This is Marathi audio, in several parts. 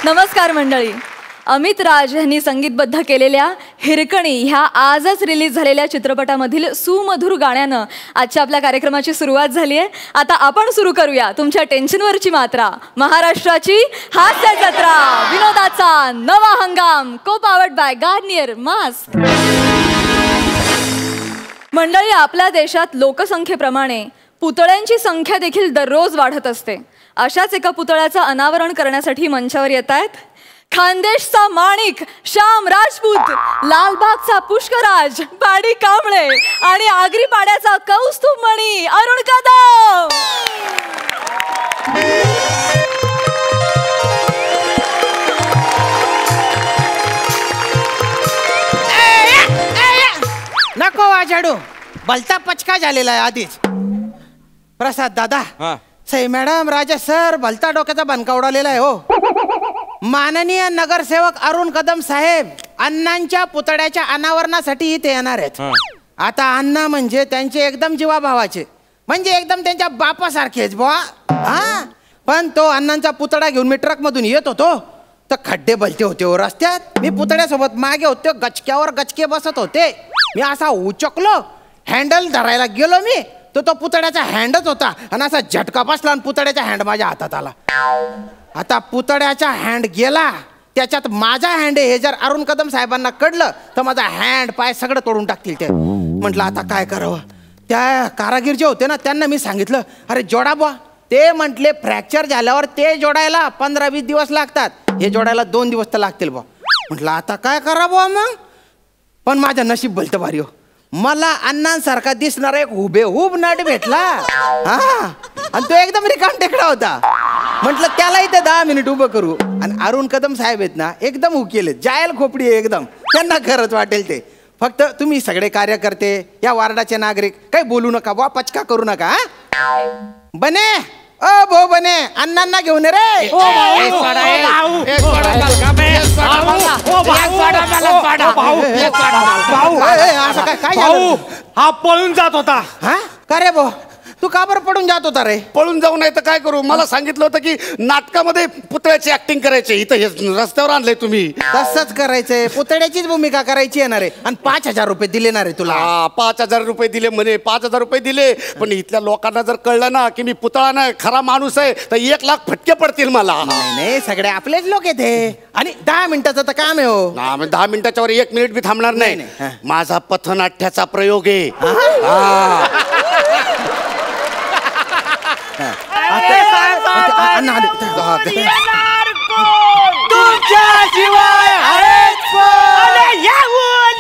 नमस्कार मंडळी. अमित राज यांनी संगीतबद्ध केलेल्या हिरकणी ह्या आजच रिलीज झालेल्या चित्रपटामधील सुमधुर गाण्यानं आजच्या आपल्या कार्यक्रमाची सुरुवात झाली आहे. आता आपण सुरू करूया तुमच्या टेन्शनवरची मात्रा, महाराष्ट्राची हास्य जत्रा, विनोदाचा नवा हंगाम, को पावर्ड बाय गार्नियर मास्क. मंडळी, आपल्या देशात लोकसंख्येप्रमाणे पुतळ्यांची संख्या देखील दररोज वाढत असते. अशाच एका पुतळ्याचं अनावरण करण्यासाठी मंचावर येत आहेत खानदेशचा माणिक श्याम राजपूत, लालबागचा पुष्कराज पाडी कांबळे आणि आगरीपाड्याचा कौस्तुभ मणी अरुण कदम. नको वाजाडू, भलता पचका झालेला आहे आधीच. प्रसाद दादा, सई मॅडम, राजा सर, भलता डोक्याचा बनका उडालेला आहे हो. माननीय नगरसेवक अरुण कदम साहेब अण्णांच्या पुतळ्याच्या अनावरणासाठी इथे येणार आहेत. आता अण्णा म्हणजे त्यांचे एकदम जीवाभावाचे, म्हणजे एकदम त्यांच्या बापासारखेच बुवा. हा, पण तो अण्णांचा पुतळा घेऊन मी ट्रक मधून येत होतो तर खड्डे भलते होते हो रस्त्यात. मी पुतळ्यासोबत मागे होते, गचक्यावर गचके बसत होते. मी असा उचकलो, हँडल धरायला गेलो मी, तो पुतळ्याचा हँडच होता आणि असा झटका बसला आणि पुतळ्याचा हँड माझ्या हातात आला. आता पुतळ्याचा हँड गेला, त्याच्यात माझा हँड हे जर अरुण कदम साहेबांना कळलं तर माझा हँड पाय सगळं तोडून टाकतील ते. म्हटलं आता काय करावं. त्या कारागीर जे होते ना त्यांना मी सांगितलं, अरे जोडा बुवा. ते म्हटले फ्रॅक्चर झाल्यावर ते जोडायला 15-20 दिवस लागतात, हे जोडायला 2 दिवस तर लागतील बुवा. म्हटलं आता काय करा बुवा मग. पण माझं नशीब भलतं भारी हो, मला अण्णांसारखा दिसणारा एक हुबेहूब नट भेटला. हा, आणि तो एकदम रिकाम टेकडा होता. म्हटलं त्याला इथे 10 मिनिट उभं करू. आणि अरुण कदम साहेब आहेत ना, एकदम हुकेले, जायल खोपडी आहे एकदम. त्यांना खरंच वाटेल ते. फक्त तुम्ही सगळे कार्यकर्ते, या वार्डाचे नागरिक काही बोलू नका बुवा, पचका करू नका. बने, ओ भो बने, अण्णांना घेऊन रे. हा पळून जात होता. हा, का रे भो, तू का बरं पडून जात होता रे? पळून जाऊ नाही तर काय करू. मला सांगितलं होतं की नाटकामध्ये पुतळ्याची ऍक्टिंग करायची, इथं हे रस्त्यावर आणलंय तुम्ही. तसंच करायचंय, पुतळ्याचीच भूमिका करायची येणार आहे. आणि 5,000 रुपये दिले ना रे तुला. 5,000 रुपये दिले म्हणे, 5,000 रुपये दिले. पण इथल्या लोकांना जर कळलं ना की मी पुतळा नाही खरा माणूस आहे तर 1 लाख फटके पडतील मला. नाही, सगळे आपलेच लोक येते. आणि 10 मिनिटाचं तर काम आहे हो. 10 मिनिटाच्या वर 1 मिनिट बी थांबणार नाही. माझा पथनाट्याचा प्रयोग आहे. तुमच्याशिवाय आहेच कोण?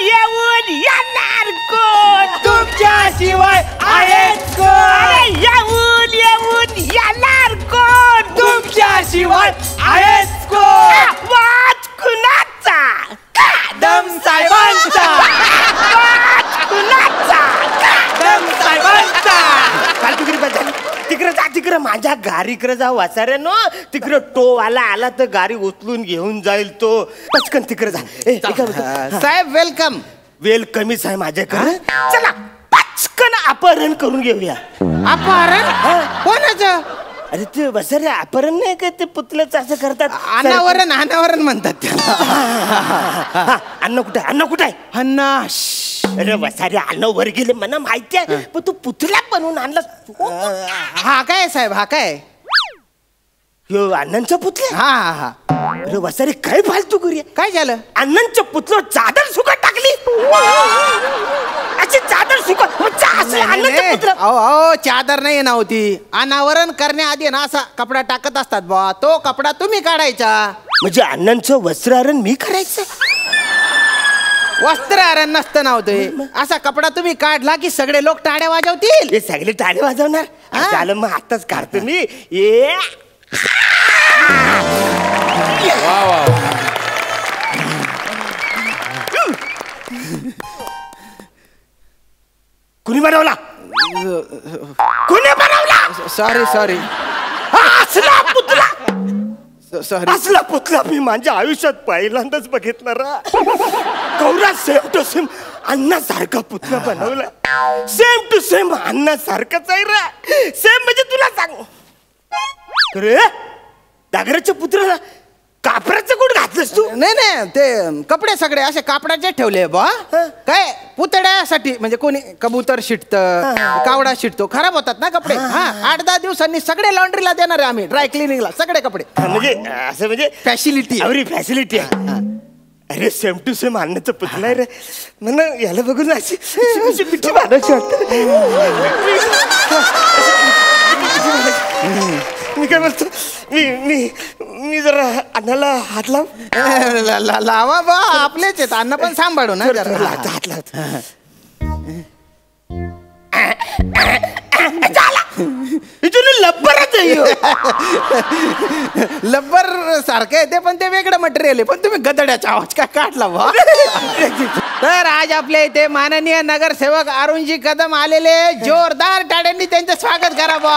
येऊन येणार कोण? तुमच्याशिवाय आहेच कोण? येऊन येणार कोण? तुमच्याशिवाय आहेच कोण? वाच कुणाचा? कदम साहेबांचा. वाच कुणाचा? कदम साहेबांचा. तिकडे जा, तिकडे माझ्या गाडीकडे जा वाचाऱ्यानो. तिकडे टोवाला आला तर गाडी उचलून घेऊन जाईल तो. पचकन तिकडे जा. साहेब वेलकम. वेलकमीच आहे माझ्याकडे. चला पचकन अपहरण करून घेऊया. अपहरण कोणाचं? अरे ते वसारे अपहरण नाही का, ते पुतल्याचं असं करतात. अनावरण, अनावरण म्हणतात त्याला. अन्न कुठे, अन्न कुठे? अण्णा. अरे वसारे अन्न वर गेले मला माहिती आहे, पण तू पुतळा बनवून आणला. हा काय साहेब, हा काय? अण्णांचा पुतळा. हा हा हा. अरे वसारे काय फालतू करूया. काय झालं? अण्णांच्या पुतळ्यावर चादर सुकट टाकली. अशी चादर सुकट. अहो चादर नाही नव्हती. अनावरण करण्याआधी ना असा कपडा टाकत असतात बा, तो कपडा तुम्ही काढायचा. म्हणजे अण्णांचं वस्त्रहरण मी करायचं? वस्त्रहरण नसतं नव्हतं, असा कपडा तुम्ही काढला की सगळे लोक टाळ्या वाजवतील. हे सगळे टाळे वाजवणार? झालं मग आताच काढतो मी. ये कुणी बनवला? कुणी बनवला? Sorry sorry. असला पुतळा, सॉरी. असला पुतळा मी माझ्या आयुष्यात पहिल्यांदाच बघितला रा. गौरा सेम टू सेम अण्णासारखा पुतळा बनवला. सेम टू सेम अण्णासारखाच आहे रा. सेम म्हणजे तुला सांग रे, डागराच्या पुत्राला कापरा नाही ते कपडे सगळे असे कापडाचे ठेवले बा. काय पुतळ्यासाठी म्हणजे कोणी कबूतर शिटतं, कावडा शिटतो, खराब होतात ना कपडे. 8-10 दिवसांनी सगळे लॉन्ड्रीला देणार आहे आम्ही, ड्राय क्लिनिंगला सगळे कपडे. म्हणजे असं म्हणजे फॅसिलिटी एवढी फॅसिलिटी आहे. अरे सेम टू सेम अन्नाचं पुतळा आहे रे. म्हणा याला बघून अशी पिठी बांधायची वाटत. मी काय बोलतो, मी जरा अन्नाला हात लावा बा, आपलेच आहेत. अन्न पण सांभाळू ना जरा. हात लावत. लब्बरच लब्बर सारखं आहे ते, पण ते वेगळं मटेरियल आहे. पण तुम्ही गदड्याचा आवाज काय काढला बा. तर आज आपल्या इथे माननीय नगरसेवक अरुणजी कदम आलेले, जोरदार टाळ्यांनी त्यांचं स्वागत करा बा.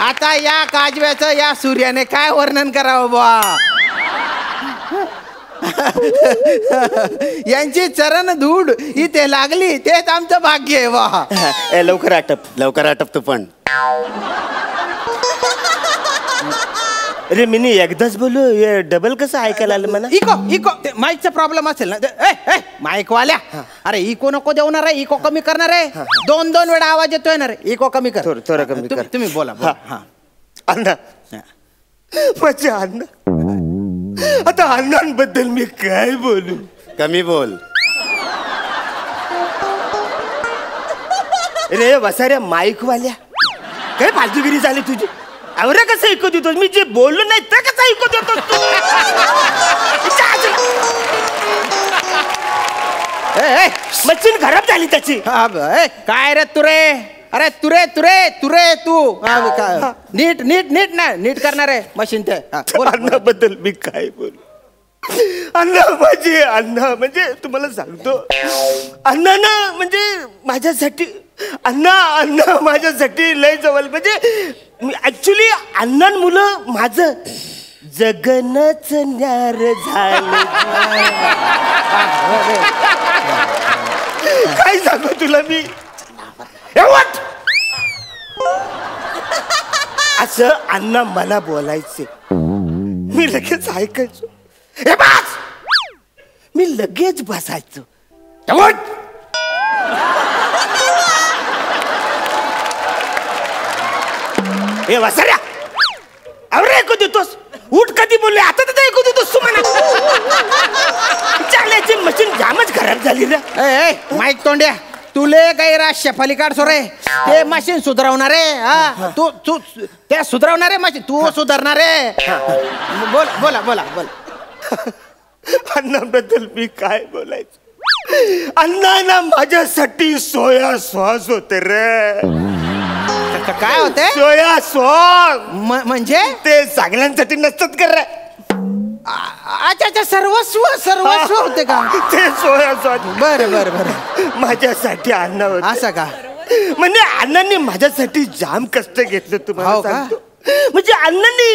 आता या काजव्याचं या सूर्याने काय वर्णन करावं बा. यांची चरण धूड इथे लागली, तेच आमचं भाग्य आहे बा. लवकर आटप तू पण. अरे मी एकदाच बोलू, डबल कसं ऐकायला आलं मला. इको माईकचा प्रॉब्लेम असेल ना. माईक वाल्या, अरे इको नको देणार आहे, इको कमी करणार आहे. 2 वेळा आवाज येतोय ना रे. इको कमी कर, थोडं कमी कर. तुम्ही बोला. अण्णा, माझे अण्णा. आता अण्णांबद्दल मी काय बोलू. कमी बोल. रे वसाऱ्या माईक वाल्या, काय फालतूगिरी झाली तुझी. अरे कसं ऐकू देतो मी, जे बोललो नाही तर कसं ऐकू देतो. मशीन खराब झाली त्याची. काय रे तुरे, अरे तुरे तू नीट नीट करणार आहे मशीन ते. अन्नाबद्दल मी काय बोलू. अण्णा माझे अण्णा म्हणजे तुम्हाला सांगतो, अण्णा ना म्हणजे माझ्यासाठी, अण्णा माझ्यासाठी लय जवळ. म्हणजे मी ऍक्च्युली अण्णांमुळं माझं जगनच न्यार झालं. काय सांगू तुला मी. असं अण्णा मला बोलायचे, मी लगेच ऐकायचो. हे बस, मी लगेच बसायचो. हे वसाऱ्या, अरे ऐकू देतोस. उठ कधी बोलले, आता तर ऐकू देतोस तू म्हणा. चालण्याची मशीन जामच खराब झाली रे. माईक तोंड्या, तुले काही शेफाली काढसो रे. ते मशीन सुधारवणार आहे. तू ते सुधारवणार आहे मशीन, तू सुधारणार आहे. बोला. अण्णाबद्दल मी काय बोलायचं. अण्णा माझ्यासाठी सोया सॉस होते रे. काय होते सोया सॉस. म्हणजे ते सगळ्यांसाठी नसतात कर रे. अच्छा सर्वस्व होते का ते सोया सॉस. बरं माझ्यासाठी अण्णा होते. असं का. म्हणजे अण्णांनी माझ्यासाठी जाम कष्ट घेतलं तुम्हाला सांगतो. म्हणजे अण्णांनी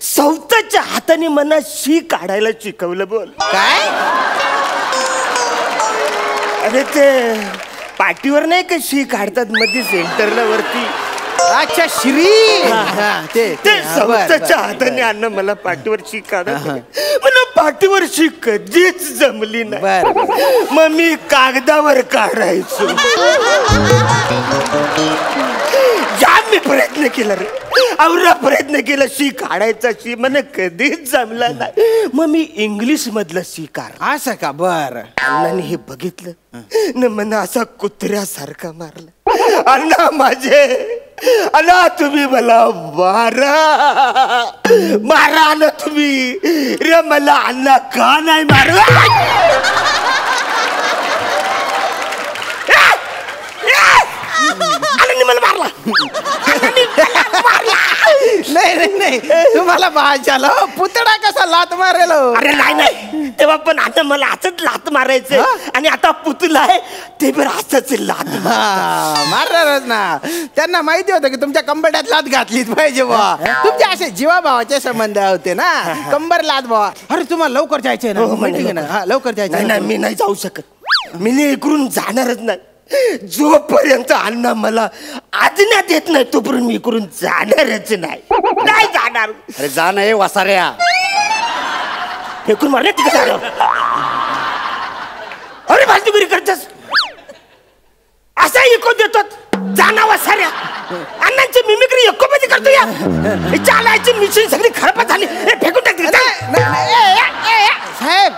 स्वतःच्या हाताने मला शी काढायला शिकवलं. बोल काय. अरे ते पाठीवर नाही का शी काढतात मध्ये सेंटरला वरती. अच्छा श्री. ते स्वतःच्या हाताने अण्णा मला पाठीवर शी काढत. मला पाठीवर शी कधीच जमली नाही. मग मी कागदावर काढायचो. जाम मी प्रयत्न केला रे, आवरा प्रयत्न केला शी काढायचा. शी मला कधीच जमला नाही. मग मी इंग्लिश मधलं शी काढ. असं का. बर. अण्णाने हे बघितलं न मला असा कुत्र्यासारखा मारला. अण्णा माझे, अण्णा तुम्ही मला मारा ना तुम्ही रे. मला अण्णा का नाही मारला. मला मारला. नाही तुम्हाला भाषाला पुतळा कसा लात मारेल. अरे नाही तेव्हा पण आता मला असंच लात मारायचं. आणि आता पुतला आहे ते पण असंच लात मारणारच ना. त्यांना माहिती होतं की तुमच्या कंबरड्यात लात घातलीच पाहिजे बा. तुमचे असे जीवाभावाचे संबंध होते ना. कंबर लात बा. अरे तुम्हाला लवकर जायचंय ना. लवकर जायचं. नाही मी नाही जाऊ शकत. मी इकडून जाणारच नाही. जोपर्यंत अण्णा मला आज्ञा देत नाही तोपर्यंत मी इकडून जाणारच नाही जाणार. अरे जा नाही वसाऱ्या. फेकून मारले तिकडे झाडावर. अरे फालतूगिरी करतस. असा इको देतो जाणावा साऱ्या अण्णांची मिमिक्री एकोमध्ये करतो या. चालायची मिशीन सगळी खराब झाली. फेकून टाकली. साहेब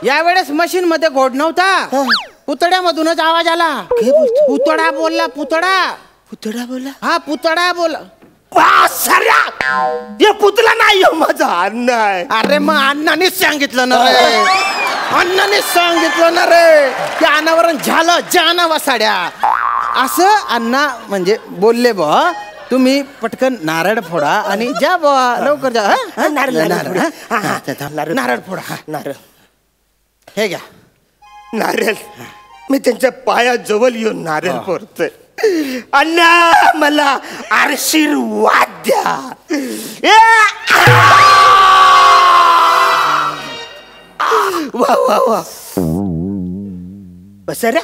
यावेळेस मशीन मध्ये घोड नव्हता, पुतळ्यामधूनच आवाज आला. पुतळा बोलला. पुतळा बोला. हा पुतळा बोला. साऱ्या हे पुतळा नाही माझा अण्णा आहे. अरे मग अण्णानेच सांगितलं ना रे, अण्णानेच सांगितलं ना रे की अनावरण झालं जाना वासाड्या असं अण्णा म्हणजे बोलले बुवा. तुम्ही पटकन नारळ फोडा आणि जा बुवा, लवकर जा. नारळ फोडा. नारळ हे घ्या नारळ. मी त्यांच्या पायाजवळ येऊन नारळ फोडतोय. अण्णा मला आशीर्वाद द्या. वा वा वा. बसाऱ्या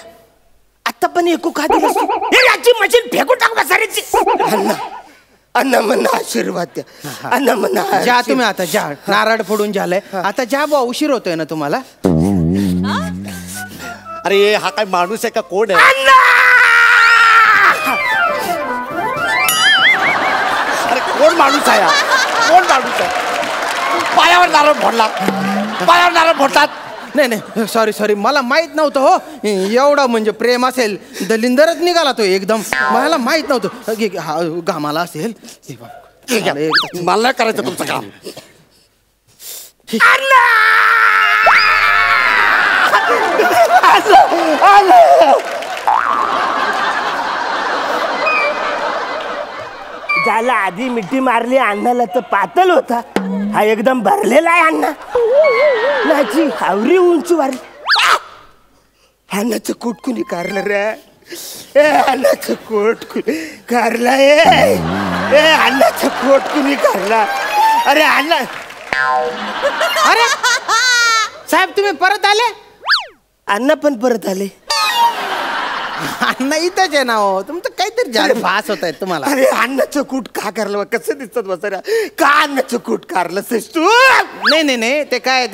आता पण एकू का दिलं. याची मशीन फेकून टाक बसाऱ्याची. अण्णा अण्णा मना आशीर्वाद द्या. अण्णा मना जा तुम्ही आता जा. नारळ फोडून झालंय आता जा बुवा, उशीर होतोय ना तुम्हाला. अरे हा काय माणूस आहे का कोण आहे. अरे कोण माणूस आहे, कोण माणूस आहे. पायावर नारळ फोडला, पायावर नारळ फोडतात. नाही सॉरी मला माहित नव्हतं हो. एवढा म्हणजे प्रेम असेल दलिंदरच निघाला तो एकदम. मला माहित नव्हतं गामाला असेल. मला नाही करायचं तुमचं काम. ज्याला आधी मिठी मारली अण्णाला तर पातळ होता, हा एकदम भरलेला आहे अण्णा. नाची हावरी उंची वारली. अण्णाचं कोट कुणी कारलं रे. अण्णाचं कोट कुणी कारला. अण्णाचं कोट कुणी कारला. अरे अण्णा. अरे साहेब तुम्ही परत आले. अण्णा पण परत आले. अण्णा इथंच आहे ना हो. तुमचं काहीतरी जारे फास होत आहेत तुम्हाला. अरे अण्णाचं कूट का करलं. कसं दिसत बसायला. का अण्णाचं कूट कारलंस तू. नाही ते काय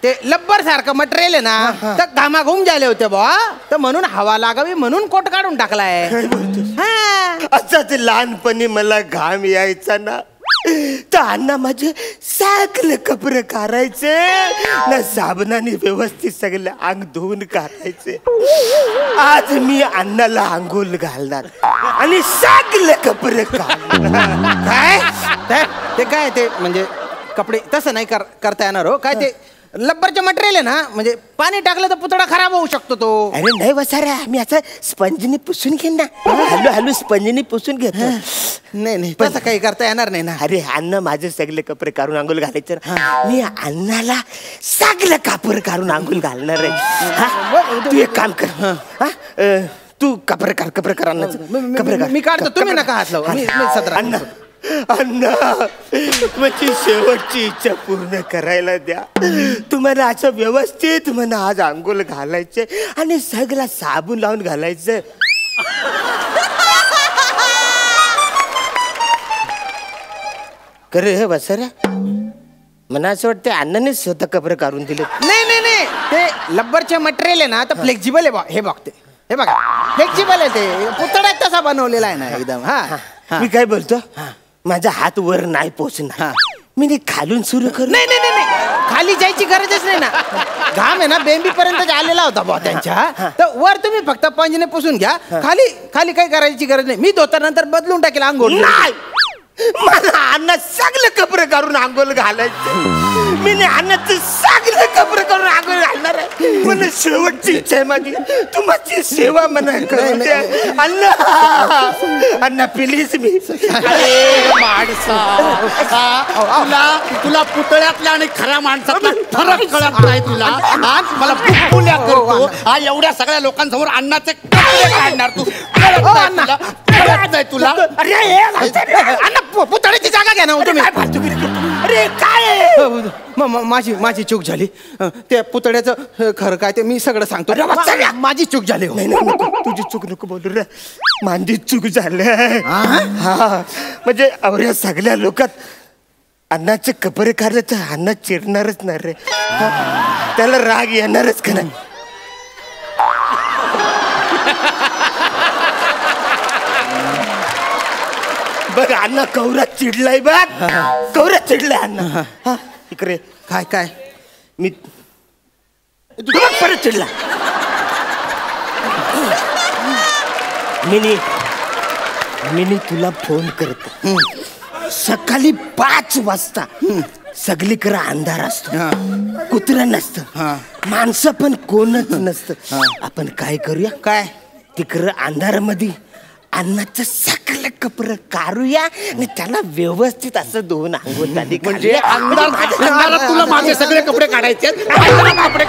ते लब्बर सारखं मटेरियल आहे ना, तर घामाघूम झाले होते बुवा, तर म्हणून हवा लागावी म्हणून कोट काढून टाकलाय. असं ते लहानपणी मला घाम यायचा ना, तर अण्णा माझे सगळे कपडे काढायचे ना, साबणाने व्यवस्थित सगळे अंग धुवून काढायचे. आज मी अण्णाला आंघोळ घालणार आणि सगळे कपडे काढणार. काय ते काय ते म्हणजे कपडे तसं नाही करता येणार हो. काय ते लब्बरचे मटेरियल आहे ना, म्हणजे पाणी टाकलं तर पुतळा खराब होऊ शकतो तो. अरे नाही बसाऱ्या, मी आता स्पंजनी पुसून घेईन ना. हॅलो स्पंजनी पुसून घेतो. नाही तसं काही करता येणार नाही ना. अरे अण्णा माझे सगळे कपडे काढून आंघोळ घालायचे. मी अण्णाला सगळं कापड काढून आंघोळ घालणार आहे. तू एक काम कर, तू कपडे कर अण्णाचं. कपडे मी काढतो, तुम्ही नका हात लावू. अण्णा अण्णा माझी शेवटची इच्छा पूर्ण करायला द्या. तुम्हाला असं व्यवस्थित म्हणा आज आंघोळ घालायचे आणि सगळा साबण लावून घालायचं. करे हे बसऱ्या मला असं वाटतं अण्णाने स्वतः कपडे काढून दिले. नाही ते लब्बरचे मटेरियल आहे ना, तर फ्लेक्झिबल आहे बा. हे बघते, हे बघा फ्लेक्झिबल आहे ते. पुतळा तसा बनवलेला आहे ना एकदम. हा मी काय बोलतो, माझा हात वर नाही पोचणार, मी खालून सुरू करू. नाही खाली जायची गरजच नाही ना. घाम आहे ना बेंबी पर्यंत आलेला होता बा त्यांच्या, तर वर तुम्ही फक्त पंजने पुसून घ्या. खाली काही करायची गरज नाही. मी धोतानंतर बदलून टाकेल आंघोळ. नाही, मला अण्णा सगळे कपडे काढून आंघोळ घालायचे. मी अण्णाचे सगळे कपडे काढून आंघोळ घालणार आहे. मला शेवटची इच्छा आहे माझी, तू माझी सेवा म्हणा करू द्या. अण्णा प्लीज. मी तुला पुतळ्यातल्या आणि खऱ्या माणसातला फरक कळत नाही तुला. मला पुण्या करतो हा एवढ्या सगळ्या लोकांसमोर अण्णाचे कपडे काढणार तू. कळत नाही तुला. अरे पुतळ्याची जागा घ्या ना तुम्ही. अरे काय माझी चूक झाली. त्या पुतळ्याचं खरं काय ते मी सगळं सांगतो. माझी चूक झाली. तुझी चूक नको बोलू रे, माझी चूक झाली. हा म्हणजे अवऱ्या सगळ्या लोकात अण्णाचे कपडे काढले तर अण्णा चिरणारच ना रे. त्याला राग येणारच का नाही. बघ अण्णा कौरा चिडलाय बघ. कौरा चिडलाय अण्णा. इकडे काय काय मी तुला परत चिडला. मिनी तुला फोन करतो. सकाळी 5 वाजता सगळीकडे अंधार असतो. कुत्रा नसतं, माणसं पण कोणच नसतं. आपण काय करूया, काय तिकडं अंधारामध्ये अण्णाचं सगळं कपडे काढूया आणि त्याला व्यवस्थित असं धुवून अंघोळ झाली. म्हणजे अंधारात तुला माझे सगळे कपडे काढायचे. कपडे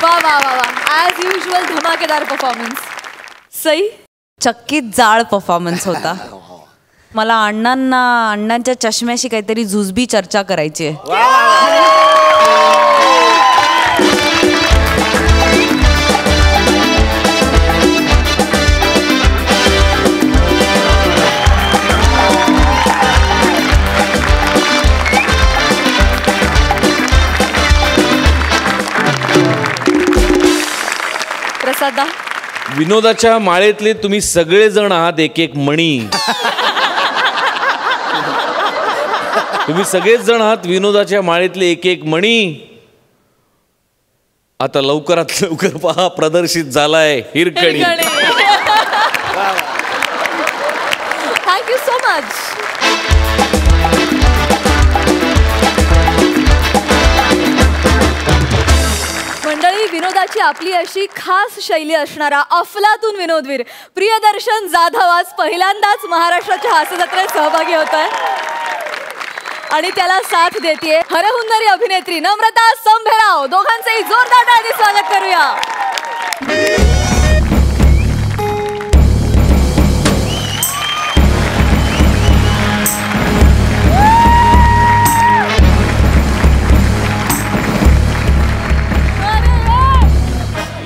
वा वा वा वा, ॲज युजल धमाकेदार परफॉर्मन्स. सई, चक्कीत जाळ परफॉर्मन्स होता. मला अण्णांच्या चष्म्याशी काहीतरी जुजबी चर्चा करायची आहे. प्रसादा, विनोदाच्या माळेतले तुम्ही सगळेजण आहात एक एक मणी. तुम्ही सगळेच जण आहात विनोदाच्या माळेतले एक एक मणी. आता लवकरात लवकर पहा, प्रदर्शित झालाय हिरकणी. Thank you so much. मंडळी, विनोदाची आपली अशी खास शैली असणारा अफलातून विनोदवीर प्रियदर्शन जाधव आज पहिल्यांदाच महाराष्ट्राच्या हास्यजत्रेत सहभागी होत आहे आणि त्याला साथ देते हरहुन्नरी अभिनेत्री नम्रता संभेराव. दोघांचेही जोरदार टाळ्यांनी स्वागत करूया.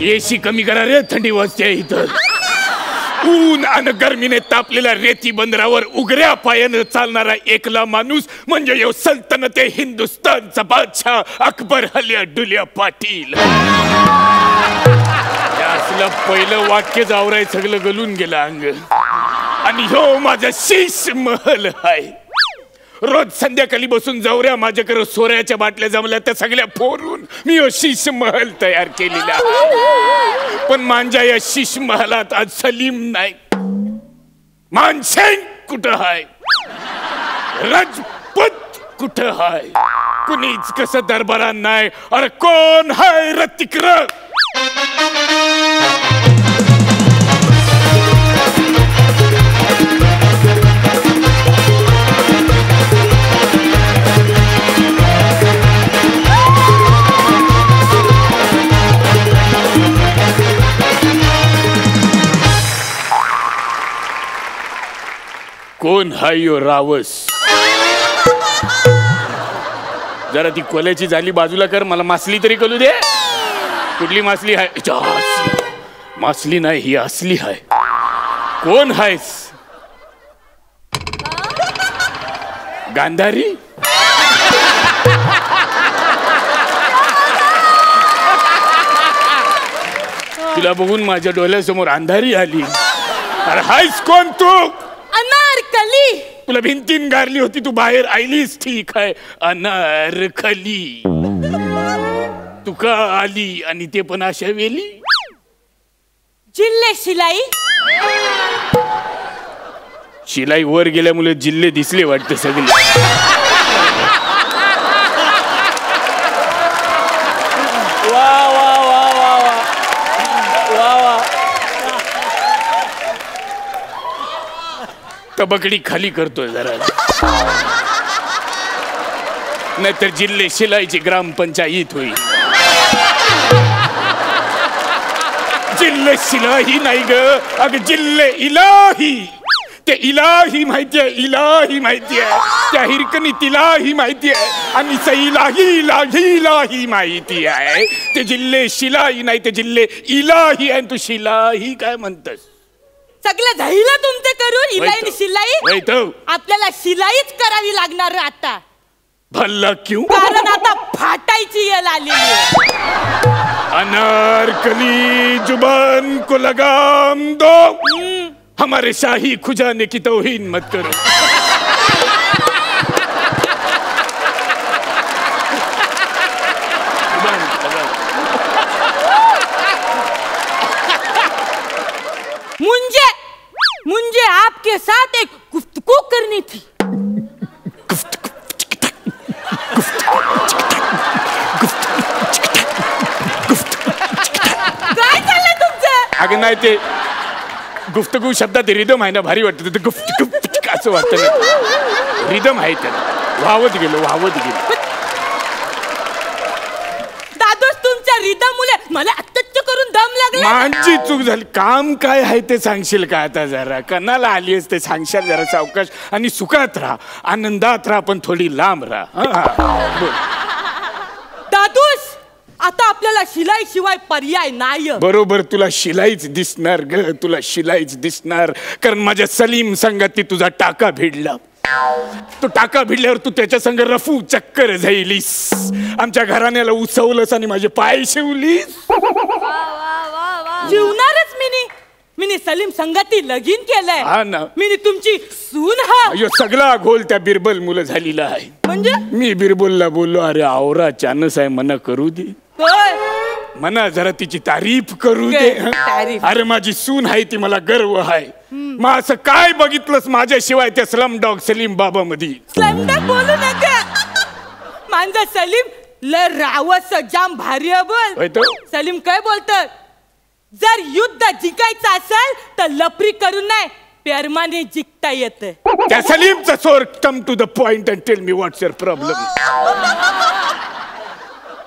एसी कमी करा रे, थंडी वाजते इथं. ऊन आणि गर्मीने तापलेल्या रेती बंदरावर उघड्या पायानं चालणारा एकला माणूस म्हणजे यो सल्तनते हिंदुस्थानचा बादशाह अकबर हल्या डुल्या पाटील. असलं पहिलं वाक्य जावराय सगळं गलून गेलं अंग. आणि ह्यो माझा शीश महल आहे. रोज संध्याकाळी बसून जावऱ्या माझ्याकडे सोऱ्याच्या बाटल्या जमल्या त्या सगळ्या फोडून मी यो शीश महल तयार केलेला. पण माझ्या या शीश महलात आज सलीम नाही, मानसिंग कुठं हाय, राजपूत कुठं हाय, कुणीच कसं दरबारात नाही. अरे कोण हाय र तिकडं? कोण हाय यो रावस? जरा ती कोल्याची जाली बाजूला कर, मला मासली तरी कळू दे. कुठली मासली आहे? मासली नाही, ही असली आहे. कोण हायस? गांधारी? तुला बघून माझ्या डोळ्यासमोर अंधारी आली. अरे हायस कोण तू? अनारकली. तुला भिंतीन गारली होती, तू बाहेर आलीस, ठीक आहे. अनारकली तू का आली आणि ते पण अशा वेली? जिल्हे शिलाई. शिलाई वर गेल्यामुळे जिल्हे दिसले वाटते सगळे. वा वा वा वा वा वा. तबकडी खाली करतोय जरा, नाहीतर जिल्हे शिलाईची ग्रामपंचायत होईल. जिल्हे शिलाई नाही ग, अगं जिल्हे इलाही. ते इलाही माहितीये, इलाही माहितीये, त्या हिरकणी तिलाही माहितीये, आणि सईलाही माहिती आहे. ते जिल्हे शिलाई नाही, ते जिल्हे इलाही आहे. तू शिलाही काय म्हणतस? सगळं झालं तुमचं करून इलाई शिलाई. आपल्याला शिलाईच करावी लागणार आता. भल्ला क्यों? कारण आता फाटायची येळ आलेली आहे. अनारकली जुबान को लगाम दो, हमारे शाही खुजाने की तौहीन मत करो. मुझे आपके साथ एक गुफ्तगू करनी थी. काय चाललंय तुमचं? अगं नाही, ते गुफ्तगू शब्दात रिदम आहे ना, भारी वाटतं. ते गुफ्त असं वाटतं. रिदम आहे त्याला. वाहवत गेलो. दादोस, तुमच्या रिदम मुले मला अटच करून दम लागला. माझी चूक झाली. काम काय आहे ते सांगशील का आता? जरा कणाला आली असते सांगशाल. जरा सावकाश आणि सुखात राहा, आनंदात राहा, पण थोडी लांब राहा. दादोस, आता आपल्याला शिलाई शिवाय पर्याय नाही. बरोबर, तुला शिलाईच दिसणार ग, तुला शिलाईच दिसणार. कारण माझ्या सलीम संगाती तुझा टाका भिडला. तो टाका भिडल्यावर तू त्याच्या संग रफू चक्कर झालीस. आमच्या घराण्याला उसवलंस आणि माझे पाय शिवलीस. जीवनारच मिनी सलीम संगती लगीन केलंय. हा ना. मिनी तुमची सून. हा अयो, सगळा घोल त्या बिरबल मुलं झालेला आहे. म्हणजे मी बिरबलला बोललो, अरे आवरा चानस आहे, मना करू दे. मना जरा तिची तारीफ करू दे. अरे माझी सून आहे, ती मला गर्व आहे. मग असं काय बघितलंस माझ्याशिवाय त्या स्लम डॉग सलीम बाबा मध्ये? स्लम डॉग बोलू नका. माझा सलीम ल रावस जाम भारी बोल. सलीम काय बोलतात? जर युद्ध जिंकायचं असेल तर लपरी करून नाही, प्रेमाने जिंकता येतं. त्या सलीमचा सोर, come to the point and tell me what's your problem.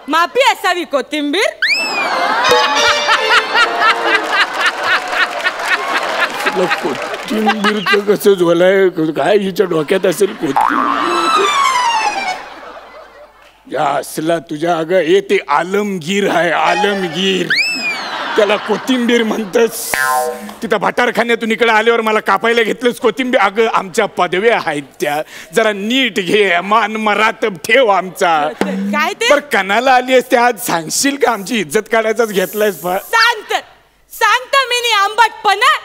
माफी असावी कोथिंबीर. कोथिंबीरचं कसं झोलाय काय हिच्या डोक्यात असेल? या असला तुझ्या अगं ते आलमगीर आहे, आलमगीर. त्याला कोथिंबीर म्हणतस. तिथं भटारखान्यातून इकडे आल्यावर मला कापायला घेतलंस कोथिंबीर. अगं आमच्या पदव्या आहेत त्या, जरा नीट घे, मान मरातब ठेव आमचा. काय ते? पर कणाला आली असते आज सांगशील का? आमची इज्जत काढायचाच घेतलायस. सांगता मी आंबटपणा.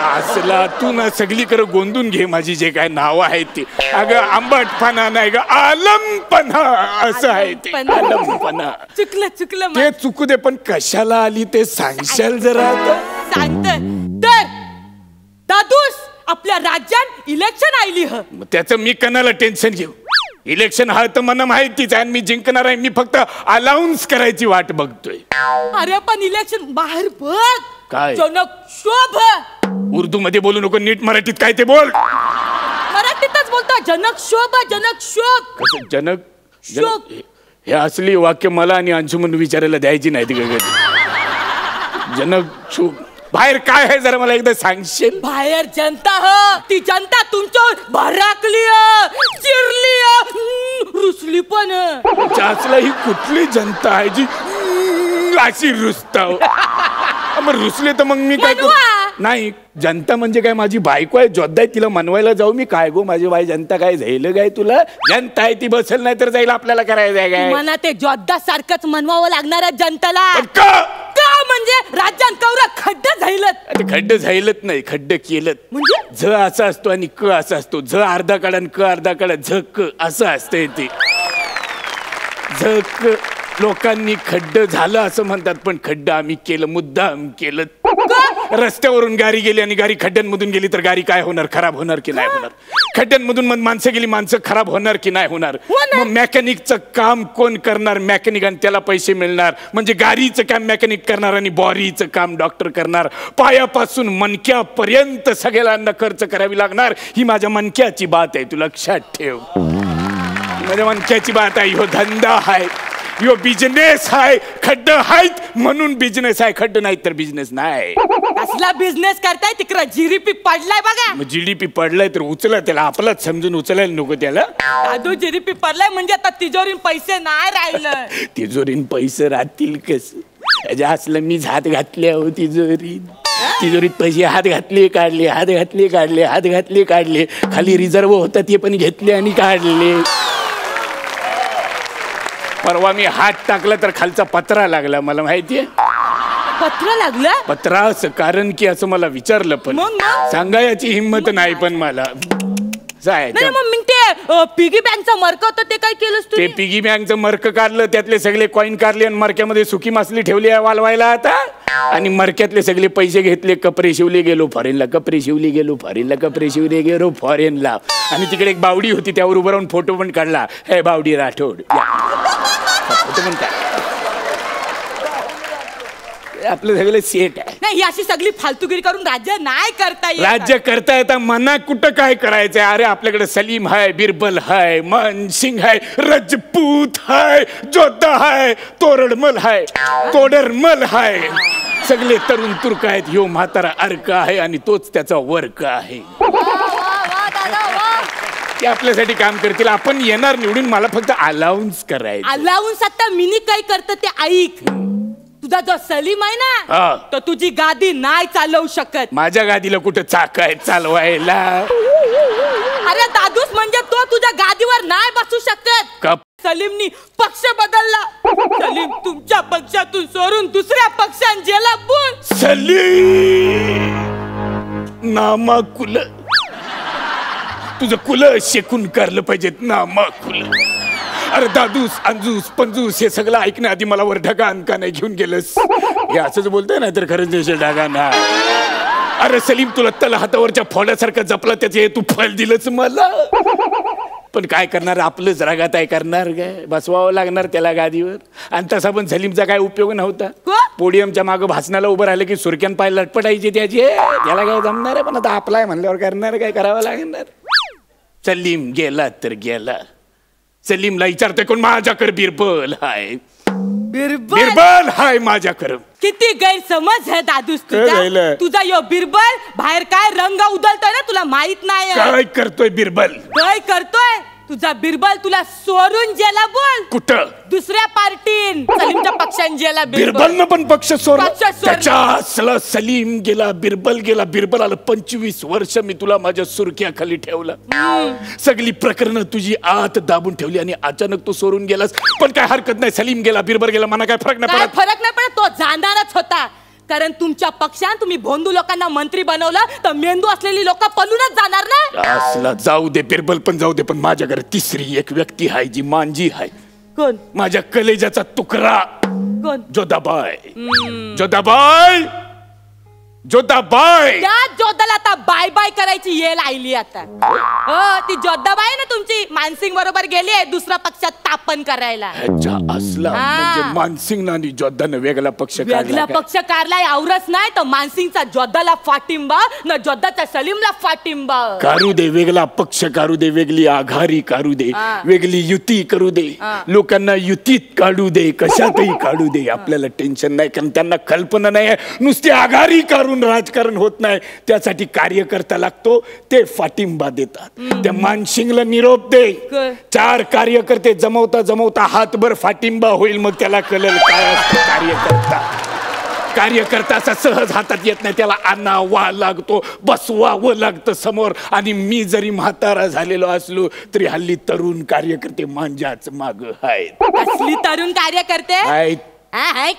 असला तू ना सगळीकडे गोंधून घे माझी जे काय नाव आहेत ती. अगं आंबटपणा नाही ग, आलमपणा असं आहे ते. आलमपणा. चुकलं ते चुकू दे, पण कशाला आली ते सांगशाल जरा? सांगत तर दादूस, आपल्या राज्यात इलेक्शन आली. त्याचं मी कणाला टेन्शन घेऊ? इलेक्शन हा तर मला माहितीच आहे, मी जिंकणार आहे. मी फक्त अलाउन्स करायची वाट बघतोय. अरे पण इलेक्शन बाहेर बघ. काय? जनक शोभ. उर्दू मध्ये बोलू नको, नीट मराठीत काय ते बोल. मराठीतच बोलतो. जनक शोभ, जनक शोभ. कसं जनक? हे असली वाक्य मला आणि अंशुमन विचारायला द्यायची नाही ती. जनक शोभ बाहेर काय आहे जरा मला एकदा सांगशील? बाहेर जनता हो, ती जनता तुमच्यावर भराकली, चिरली, रुसली पण. चाचला ही कुठली जनता आहे जी अशी रुसताव? मग रुसले तर मग मी काय करू? नाही, जनता म्हणजे काय माझी बायको आहे, जोद्धा आहे, तिला मनवायला जाऊ मी काय गो? माझी बाई जनता काय झालं काय तुला? जनता आहे ती बसेल नाही तर जाईल, आपल्याला करायचं आहे काय? मला ते जोद्धा सारखंच मनवावं लागणार आहे जनताला. का म्हणजे राज्यात कवरा खड्ड झाईलत. खड्ड झाईलत नाही, खड्ड केलत. म्हणजे झ असा असतो आणि क असा असतो. झ अर्धा काढा आणि क अर्धा काढा, झ क असं असतंय ते. झ क लोकांनी खड्ड झालं असं म्हणतात, पण खड्ड आम्ही केलं, मुद्दाम केलं. रस्त्यावरून गाडी गेली आणि गाडी खड्ड्यांमधून गेली तर गाडी काय होणार? खराब होणार की नाही होणार? खड्ड्यांमधून मग माणसं गेली, माणसं खराब होणार की नाही होणार? मग मेकॅनिकचं काम कोण करणार? मेकॅनिक, आणि त्याला पैसे मिळणार. म्हणजे गाडीचं काम मेकॅनिक करणार आणि बॉडीचं काम डॉक्टर करणार. पायापासून मणक्यापर्यंत सगळ्यांना खर्च करावी लागणार. ही माझ्या मणक्याची बात आहे, तू लक्षात ठेव. माझ्या मणक्याची बात आहे. ह्यो धंदा आहे, यो बिझनेस आहे. खड्ड आहेत म्हणून बिझनेस आहे, खड्ड नाही तर बिझनेस नाही. कसला बिझनेस करताय तिकडं GDP पडलाय बघा. मग GDP पडलाय तर उचला त्याला, आपलाच समजून उचलायला नको त्याला. दादू GDP पडलाय म्हणजे आता तिजोरीन पैसे नाही राहिलं. तिजोरीन पैसे राहतील कस असलं मीच हात घातले हो तिजोरीत पैसे हात घातले काढले, हात घातले काढले, हात घातले काढले. खाली रिझर्व होता ते पण घेतले आणि काढले. परवा मी हात टाकला तर खालचा पत्रा लागला, मला माहितीये. पत्र लागलं? पत्रा असं कारण की असं मला विचारलं पण सांगायची हिंमत नाही पण मला. मग ते पिगी बँकचं मर्क होतं ते काय केलं? ते पिगी बँकचं मर्क काढलं, त्यातले सगळे कॉईन काढले आणि मरक्यामध्ये सुकी मासली ठेवली आहे वालवायला आता. आणि मरक्यातले सगळे पैसे घेतले, कपडे शिवले गेलो फॉरेनला, कपडे शिवले गेलो फॉरेनला, कपडे शिवले गेलो फॉरेनला. आणि तिकडे एक बावडी होती, त्यावर उभं राहून फोटो पण काढला. हे बावडी राठोड फोटो पण काढला. आपलं सगळं सेट आहे. नाही, ही अशी सगळी फालतूगिरी करून राज्य नाही करता येत. राज्य करता येता मना कुठं काय करायचंय. अरे आपल्याकडे सलीम है, बिरबल है, मान सिंग है, रजपूत है, जोधा है, तोरडमल है, तोडरमल है. सगळे तरुण तुर्क आहेत. ह्यो म्हातारा अर्क आहे आणि तोच त्याचा वर्क आहे. ते आपल्यासाठी काम करतील. आपण येणार निवडून, मला फक्त अलाउन्स करायचं. अलाउन्स आता मिनी काय करत ते ऐक. तुझा जो सलीम आहे ना, तो तुझी गादी नाही चालवू शकत. माझ्या गादीला कुठं चाक आहे चालवायला? अरे दादूस म्हणजे तो तुझ्या गादीवर नाही बसू शकत. सलीमनी पक्ष बदलला. सलीम तुमच्या पक्षातून सोडून दुसऱ्या पक्षात गेला. बोल सलीम नामाकुल. तुझं कुल शेकून काढलं पाहिजेत नामाकुल. अरे दादूस अंजूस पंजूस हे सगळं ऐकण्याआधी मला वर ढगा का नाही घेऊन गेलंस. हे असंच बोलतोय ना तर खरंच देश ढगा ना. अरे सलीम तुला तल हातावरच्या फोड्यासारखं जपला, त्याचे तू फळ दिलंच मला. पण काय करणार, आपलंच रागात आहे. करणार काय, बसवावं लागणार त्याला गादीवर. आणि तसा पण सलीमचा काय उपयोग नव्हता. पोडियमच्या मागं भाषणाला उभं राहिलं की सुरक्यान पाय लटपटायचे त्याचे. त्याला काय जमणार आहे, पण आता आपलाय म्हणल्यावर करणार काय, करावं लागणार. सलीम गेला तर गेला. सलीमला विचारते कोण, माझ्याकडे बिरबल हाय. बिरबल हाय माझ्याकडे. किती गैरसमज आहे दादूस तुझा. तुझा यो बिरबल बाहेर काय रंग उधळतोय ना, तुला माहित नाही. काय करतोय बिरबल? काय करतोय तुझा बिरबल? तुला सोडून गेला. बोल कुठं? दुसऱ्या पार्टीन सलीमच्या पक्षान गेला. बिरबलनं पण पक्ष सोडला. त्याच्या सलीम गेला, बिरबल गेला. बिरबल आलं 25 वर्ष मी तुला माझ्या सुरक्या खाली ठेवलं. सगळी प्रकरण तुझी आत दाबून ठेवली आणि अचानक तू सोडून गेलास. पण काय हरकत नाही, सलीम गेला, बिरबल गेला, मला काय फरक नाही पडत. फरक नाही पडत. तो जाणारच होता. कारण तुमच्या पक्षात तुम्ही भोंदू लोकांना मंत्री बनवलं तर मेंदू असलेली लोक पळूनच जाणार ना. असला जाऊ दे, बिरबल पण जाऊ दे, पण माझ्याकडे तिसरी एक व्यक्ती आहे जी मांजी आहे. कोण? माझ्या कलेजाचा तुकडा. कोण? जोधाबाई. जोधाबाई, जोधाबाई. त्या जोधाला आता बाय बाय करायची येल आली आता. हो, ती जोधाबाई ना तुमची मानसिंग बरोबर गेली आहे दुसऱ्या पक्षात स्थापन करायला. असला म्हणजे मानसिंग आणि जोधानं वेगळा पक्ष काढला. वेगळा पक्ष काढलाय. आवरच नाही तर मानसिंगचा जोधाला पाठिंबा न जोधाच्या सलीमला पाठिंबा. काढू दे वेगळा पक्ष, काढू दे वेगळी आघाडी, काढू दे वेगळी युती करू दे. लोकांना युतीत काढू दे, कशातही काढू दे, आपल्याला टेन्शन नाही. कारण त्यांना कल्पना नाही नुसती आघाडी काढून राजकारण होत नाही. त्यासाठी कार्यकर्ता लागतो, ते पाठिंबा देतात. त्या मानसिंगला निरोप दे. 4 कार्यकर्ते जमवता जमवता हातभर पाठिंबा होईल, मग त्याला कळेल काय असतं कार्यकर्ता. कार्यकर्ता असा सहज हातात येत नाही, त्याला आणावा लागतो, बसवावं लागतं समोर. आणि मी जरी म्हातारा झालेलो असलो तरी हल्ली तरुण कार्यकर्ते मांजाच माग आहेत. असली तरुण कार्यकर्ते आहेत.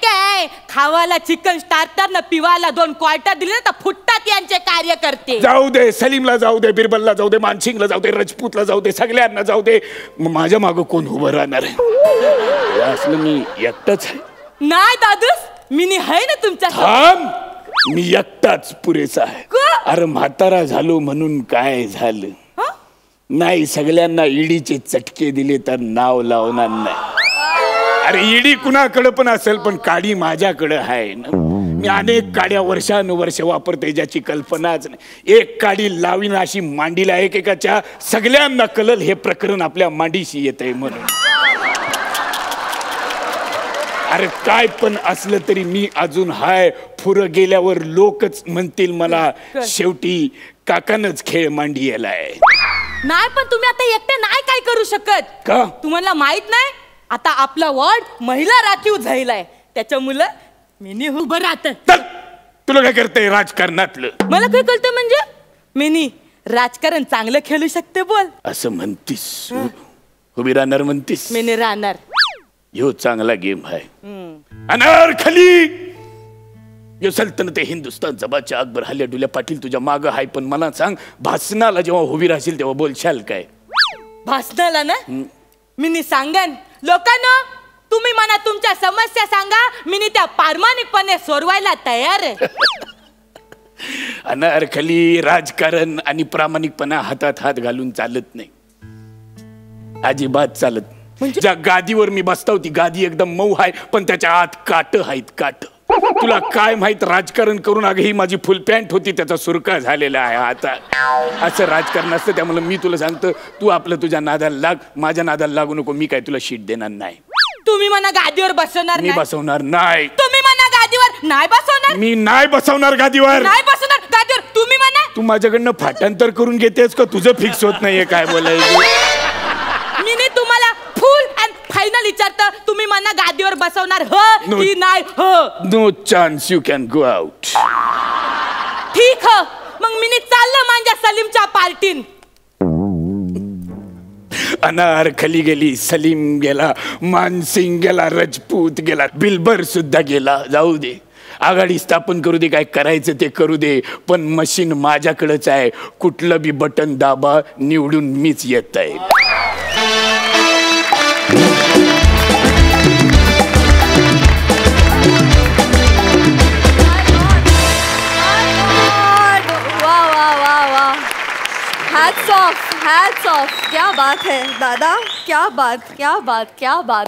काय खावाला चिकन स्टार्टर न पिवाला 2 क्वार्टर दिले तर फुटतात यांचे कार्यकर्ते. जाऊ दे, सलीमला जाऊ दे, बिरबलला जाऊ दे, मानसिंगला जाऊ दे, रजपूतला जाऊ दे, सगळ्यांना जाऊ दे. माझ्या मागं कोण उभं राहणार आहे? असलं मी एकटाच आहे. नाही दादूस, मी आहे ना तुमच्या. थांब, मी एकटाच पुरेसा आहे. अरे म्हातारा झालो म्हणून काय झालं नाही. सगळ्यांना ईडीचे चटके दिले तर नाव लावणार नाही. अरे ईडी कुणाकडे पण असेल, पण काडी माझ्याकडे आहे ना. मी अनेक काड्या वर्षानुवर्ष वापरते, ज्याची कल्पनाच नाही. एक काडी लावीन अशी मांडीला एकेकाच्या सगळ्यांना कळल हे प्रकरण आपल्या मांडीशी येत आहे म्हणून. अरे काय पण असलं तरी मी अजून हाय. पुरं गेल्यावर लोकच म्हणतील मला शेवटी काकानच खेळ मांडी यालाय. नाही पण तुम्ही आता एकटे नाही काय करू शकत का? तुम्हाला माहित नाही आता आपला वॉर्ड महिला राखीव झालाय त्याच्यामुळं मिनी उभं राहत. तुला काय करतंय राजकारणातलं? मला काय कळतं म्हणजे मिनी राजकारण चांगलं खेळू शकते बोल. असं म्हणतीस? उभी राहणार म्हणतीस? मिनी राहणार. ह्यो चांगला गेम आहे. अनारखली यो सल्तनत हिंदुस्तान जबाच्या अकबर हल्ल्या डुल्या पाटील तुझ्या माग हाय. पण मला सांग भाषणाला जेव्हा उभी राहशील तेव्हा बोलशाल काय? भाषणाला ना मिनी सांगन लोकांनो तुम्ही मला तुमच्या समस्या सांगा मिनी त्या प्रामाणिकपणे सोडवायला तयार आहे. अनारखली राजकारण आणि प्रामाणिकपणा हातात हात घालून चालत नाही. अजिबात चालत. ज्या गादीवर मी बसतो ती गादी एकदम मऊ आहे पण त्याच्या आत काट आहेत काट. तुला काय माहित राजकारण करून अगं ही माझी फुल पॅन्ट होती त्याचा सुरका झालेला आहे आता. असं राजकारण असतं. त्यामुळे मी तुला सांगतो तू आपलं तुझ्या नादाला लाग. माझ्या नादाला लागू नको. मी काय तुला शीट देणार नाही. तुम्ही मला गादीवर बसवणार मी बसवणार नाही. तुम्ही मला गादीवर नाही बसवणार. मी नाही बसवणार गादीवर. नाही बसवणार गादीवर तुम्ही म्हणा. तू माझ्याकडनं फाटांतर करून घेतेस का तुझं फिक्स होत नाहीये काय बोलायचं? मी तुम्हाला फुल अँड फायनल विचारतं तुम्ही मला गादीवर बसवणार हो की नाही हो? No chance. You can go out. ठीक हो मग मी चाललं माझ्या सलीमच्या पार्टीन. अनारखली गेली, सलीम गेला, मानसिंग गेला, रजपूत गेला, बिलबर सुद्धा गेला. जाऊ दे आघाडी स्थापन करू दे. काय करायचं ते करू दे. पण मशीन माझ्याकडेच आहे. कुठलं बी बटन दाबा निवडून मीच येत आहे. Hats off. क्या बात है दादा. क्या बात क्या बात क्या बात.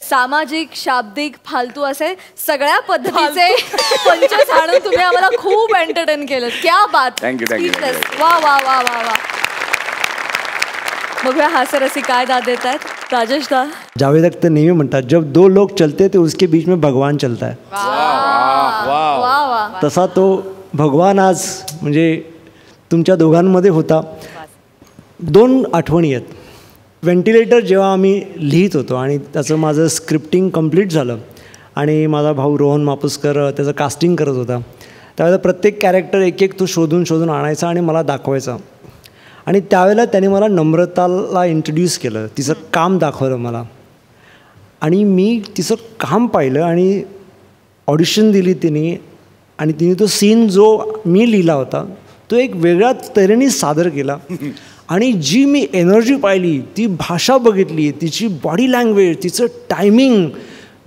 सामाजिक शाब्दिक फालतू असे सगळ्या पद्धतीचे पंच झाडून तुम्ही आम्हाला खूप एंटरटेन केलं. क्या बात. थँक्यू. वा वा वा वा वा. बघूया हास्यरसी काय दाद देत आहेत. राजेश दा. जावेद अख्तर नेहमी म्हणतात जब दो लोग चलते तो उसके बीच में भगवान चलता है. वा वा. तसा तो भगवान आज म्हणजे तुमच्या दोघांमध्ये होता. 2 आठवणी आहेत. व्हेंटिलेटर जेव्हा आम्ही लिहित होतो आणि त्याचं माझं स्क्रिप्टिंग कंप्लीट झालं आणि माझा भाऊ रोहन मापुसकर त्याचं कास्टिंग करत होता त्यावेळेला प्रत्येक कॅरेक्टर एक तो शोधून आणायचा आणि मला दाखवायचा. आणि त्यावेळेला त्याने मला नम्रताला इंट्रोड्यूस केलं. तिचं काम दाखवलं मला आणि मी तिचं काम पाहिलं आणि ऑडिशन दिली तिने आणि तिने तो सीन जो मी लिहिला होता तो एक वेगळ्या तऱ्हेने सादर केला. आणि जी मी एनर्जी पाहिली ती भाषा बघितली तिची बॉडी लँग्वेज तिचं टायमिंग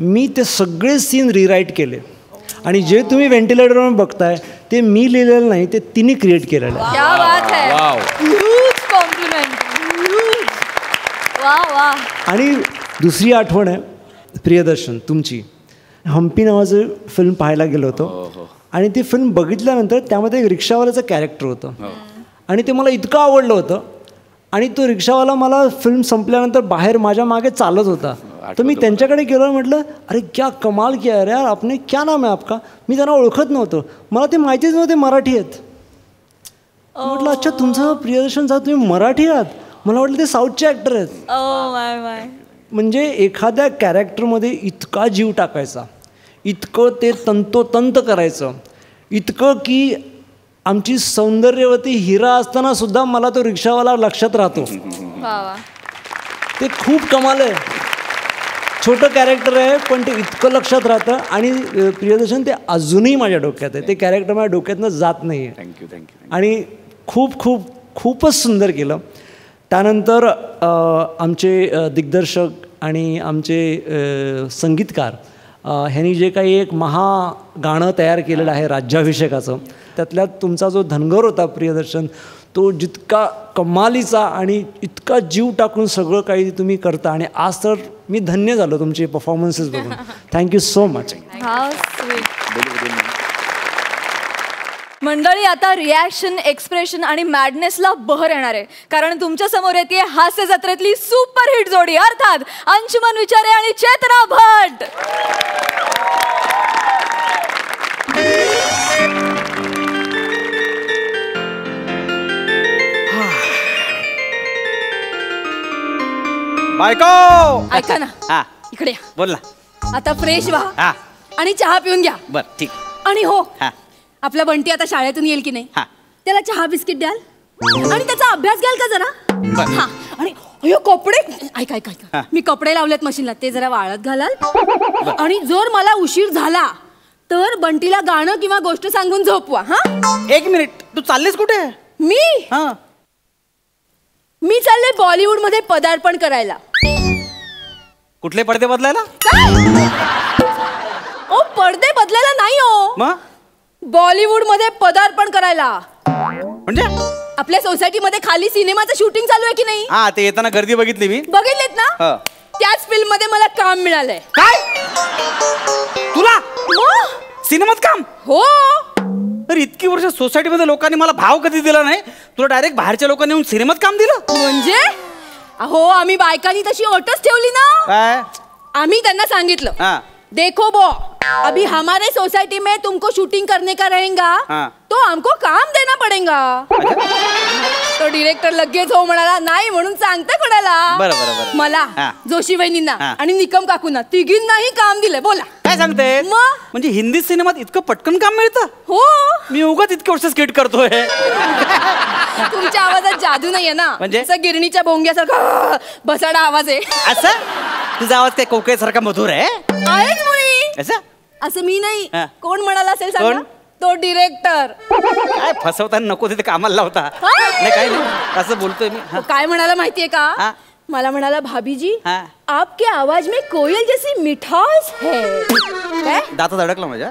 मी ते सगळे सीन रिराईट केले. आणि जे तुम्ही व्हेंटिलेटरवर बघताय ते मी लिहिलेलं नाही ते तिने क्रिएट केलेलं आहे. क्या बात है. Huge compliment. वा वा. आणि दुसरी आठवण आहे प्रियदर्शन तुमची. हम्पी नावाचं फिल्म पाहायला गेलो होतो आणि ती फिल्म बघितल्यानंतर त्यामध्ये एक रिक्षावाल्याचं कॅरेक्टर होतं आणि ते मला इतकं आवडलं होतं आणि तो रिक्षावाला मला फिल्म संपल्यानंतर बाहेर माझ्या मागे चालत होता. तर मी त्यांच्याकडे गेलो म्हटलं अरे क्या कमाल किया यार यार आपने क्या नाम आहे आपका. मी त्यांना ओळखत नव्हतं. मला ते माहितीच नव्हते मराठी आहेत. म्हटलं अच्छा तुमचं प्रियदर्शन साहेब तुम्ही मराठी आहात. मला वाटलं ते साऊथचे ॲक्टर आहेत. म्हणजे एखाद्या कॅरेक्टरमध्ये इतका जीव टाकायचा इतकं ते तंतोतंत करायचं इतकं की आमची सौंदर्यवती हिरा असताना सुद्धा मला तो रिक्षावाला लक्षात राहतो. ते खूप कमाल आहे. छोटं कॅरेक्टर आहे पण ते इतकं लक्षात राहतं आणि प्रियदर्शन ते अजूनही माझ्या डोक्यात आहे. ते कॅरेक्टर माझ्या डोक्यातनं जात नाही आहे. थँक्यू. आणि खूपच सुंदर केलं. त्यानंतर आमचे दिग्दर्शक आणि आमचे संगीतकार ह्यांनी जे काही एक गाणं तयार केलेलं आहे राज्याभिषेकाचं त्यातल्यात तुमचा जो धनगर होता प्रियदर्शन तो जितका कमालीचा आणि इतका जीव टाकून सगळं काही तुम्ही करता आणि आज तर मी धन्य झालो तुमचे परफॉर्मन्सेस बघून. Thank you so much. मंडळी, आता रिॲक्शन, एक्सप्रेशन आणि मॅडनेसला बहर येणार आहे, कारण तुमच्या समोर येते हास्य जत्रेतली सुपरहिट जोडी, अर्थात अंशुमन विचारे आणि चेतना भट. बायको ऐका ना, हा इकडे या. बोल ना. आता फ्रेश व्हा हा आणि चहा पिऊन घ्या. बर ठीक. आणि हो, हा आपला बंटी आता शाळेतून येईल की नाही, हा त्याला चहा बिस्किट द्याल आणि त्याचा अभ्यास घ्याल का जरा. बर. हा, आणि अयो कपडे, ऐका ऐका हा. ऐका, मी कपडे लावलेत मशीनला, ते जरा वाळत घालाल. आणि जर मला उशीर झाला तर बंटीला गाणं किंवा गोष्ट सांगून झोपवा. हा, 1 मिनिट, तू चाललीस कुठे? मी चालले बॉलिवूड मध्ये पदार्पण करायला. कुठले पडदे बदलायला? ओ, पडदे बदलायला नाही हो, मग बॉलिवूड मध्ये पदार्पण करायला. म्हणजे आपल्या सोसायटी मध्ये खाली सिनेमाचं शूटिंग चालू आहे की नाही? हा, ते येताना गर्दी बघितली मी. बघितलेत ना? त्याच फिल्म मध्ये मला काम मिळालंय. काय तुला सिनेमात काम? हो. अरे इतकी वर्ष सोसायटीमध्ये लोकांनी मला भाव कधी दिला नाही, तुला डायरेक्ट बाहेरच्या लोकांनी येऊन सिनेमात काम दिलं म्हणजे? अहो, आम्ही बायकांनी तशी अटच ठेवली ना. काय? आम्ही त्यांना सांगितलं, देखो बो, अभी हमारे सोसाइटी में तुमको शूटिंग करने का रहेगा, तो हमको काम देना पड़ेगा. तो डिरेक्टर लगेच हो म्हणाला. नाही म्हणून सांगते कोणाला? बरोबर. मला, जोशी वहिनींना आणि निकम काकूंना, तिघींनाही काम दिलंय. बोला. काय सांगते? म्हणजे हिंदी सिनेमात इतकं पटकन काम मिळतं? हो. मी उगाच इतके वर्ष स्किट करतोय. तुमच्या आवाजात जादू नाहीये ना, म्हणजे गिरणीच्या भोंग्यासारखा बसाडा आवाज आहे. असं? तुझा आवाज काय कोकिळेसारखा मधुर आहे? आहेच मुली. असं मी नाही, कोण म्हणाला असेल सांगा? तो डिरेक्टर. काय फसवताना नको तिथे कामाला लावता. नाही काय नाही, असं बोलतोय मी. काय म्हणाला माहितीये का? मला म्हणाला, भाभीजी आपके आवाज में कोयल जैसी मिठास है. काय? दातात अडकला माझ्या.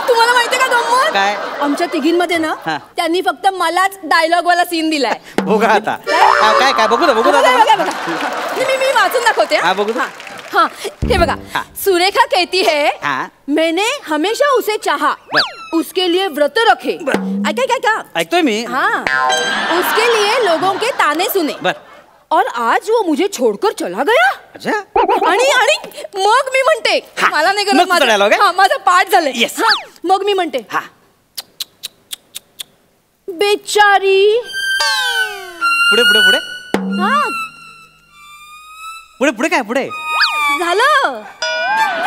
तुम्हाला माहितीये का गंमत? काय? आमच्या तिघींमध्ये ना त्यांनी फक्त मलाच डायलॉग वाला सीन दिलाय. बघा आता. काय काय बघू बघू मी वाचून दाखवते. हाँ, ये बघा. सुरेखा कहती है, मैंने हमेशा उसे चाहा, उसके लिए व्रत रखे. ऐकतोय मी. हाँ, उसके लिए लोगों के ताने सुने, और आज वो मुझे छोड़कर चला गया. आणि मग मी म्हणते, मला नाही करत, माझा पाठ झालंय. मग मी म्हणते, बेचारी. पुढे पुढे पुढे. हा, पुढे पुढे काय पुढे झालं?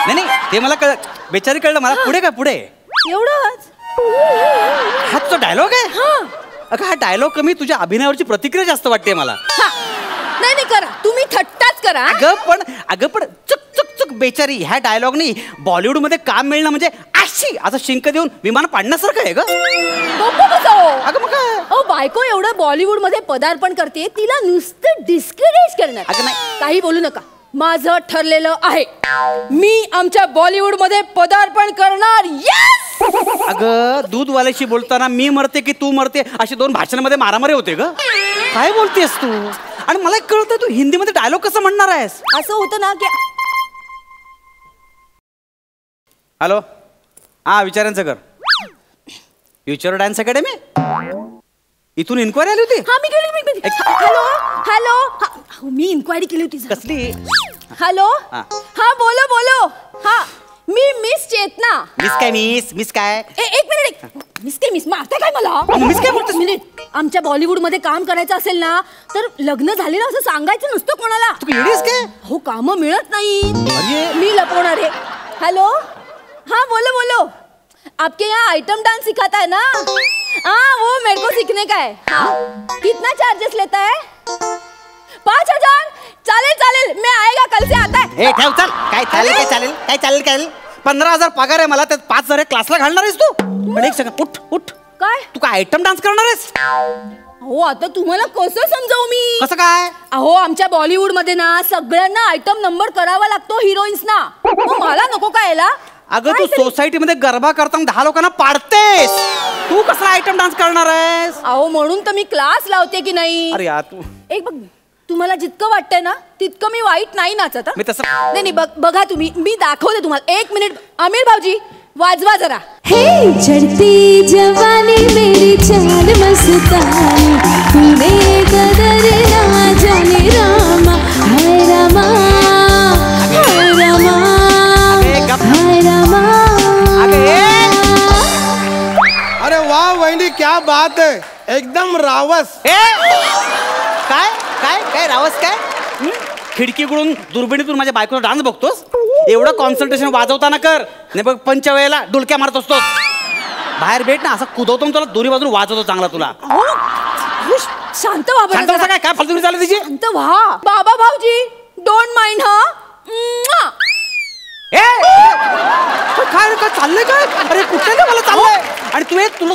नाही ते मला कळ, बेचारी कळलं मला. पुढे काय पुढे? एवढंच. हा तो डायलॉग आहे? अगं हा डायलॉग कमी, तुझ्या अभिनयावरची प्रतिक्रिया जास्त वाटते मला. नाही करा, तुम्ही थट्टाच करा. अगं पण चुक चुक चुक बेचारी ह्या डायलॉगनी बॉलिवूड मध्ये काम मिळणं म्हणजे अशी आता शिंक देऊन विमान पाडण्यासारखं आहे. अगं मग काय, बायको एवढं बॉलिवूड मध्ये पदार्पण करते, तिला नुसतं डिस्करेज करणार. अगं नाही, काही बोलू नका. माझं ठरलेलं आहे, मी आमच्या बॉलिवूड मध्ये पदार्पण करणार. येस. अगं दूधवाल्याशी बोलताना मी मरते की तू मरते अशी 2 भाषणांमध्ये मारामारी होते ग. काय बोलतेस तू? आणि मला कळतं तू हिंदीमध्ये डायलॉग कसं म्हणणार आहेस? असं होतं ना की. हॅलो, हा विचारांचं घर, फ्युचर डान्स अकॅडमी. इथून इन्क्वायरी आली होती? हा, मी केली. हॅलो हॅलो, मी इन्क्वायरी केली होती. कसली? हॅलो, हा बोलो. हा, मी मिस चेतना. मिस काय? एक मिनिट. मिस मारता काय मला? मिस काय बोलतोस? मिनिट. आमच्या बॉलिवूड मध्ये काम करायचं असेल ना, तर लग्न झालेलं असं सांगायचं नसतं कोणाला. तू येडीस काय? हो, काम मिळत नाही, मी लपवणार आहे. हेलो, हाँ बोलो. आपके यहाँ आइटम डांस सिखाता है ना? हाँ, वो मेरे को सीखने का है. हाँ, कितना चार्जेस लेता है? 5,000. चालेल, मैं आएगा, कल से आता है. ठेव, चल. काय चालेल 15,000 पगार आहे मला, त्यात 5,000 क्लासला घालणार आहेस तू? पण एक सेकंड, उठ. काय? तू काय आयटम डान्स करणार आहेस? हो, आता तुम्हाला कसं समजावू मी? कसं काय? अहो, आमच्या बॉलिवूड मध्ये ना सगळ्यांना आयटम नंबर करावा लागतो हिरोईन्सना. मला नको काय याला? अगं तू सोसायटी मध्ये गरबा करताना 10 लोकांना पाडतेस, तू कसला आयटम डान्स करणार आहेस? अहो, म्हणून तर मी क्लास लावते की नाही. अरे यार तू एक बघ, तुम्हाला जितकं वाटतंय ना तितकं मी वाईट नाही नाचत. मी तसं नाही बघा तुम्ही, मी दाखवते तुम्हाला. 1 मिनिट. आमिर भाऊजी, वाजवा जरा. हे चढ़ती जवानी मेरी चाल मस्तानी तूने कदर ना जाने रामा हाय रामा हाय रामा हाय रामा. अरे वाह वहिनी क्या बात है एकदम रावस. काय काय काय रावस काय खिडकीकडून दुर्बिणीतून माझ्या बायकोला डान्स बघतोस. एवढं कॉन्सन्ट्रेशन वाजवताना कर नाही बघ पंचवेळेला डुलक्या मारत असतो. बाहेर भेट ना असं कुदवतो तुला दोन्ही बाजून वाजवतो चांगला तुला. शांत व्हा बरं शांत जरा. काय काय फालतू चालू तिची. शांत व्हा बाबा भाऊजी डोंट माइंड हा. काय काय चाललंय काय अरे कुठे मला चाललंय आणि तू एक तुला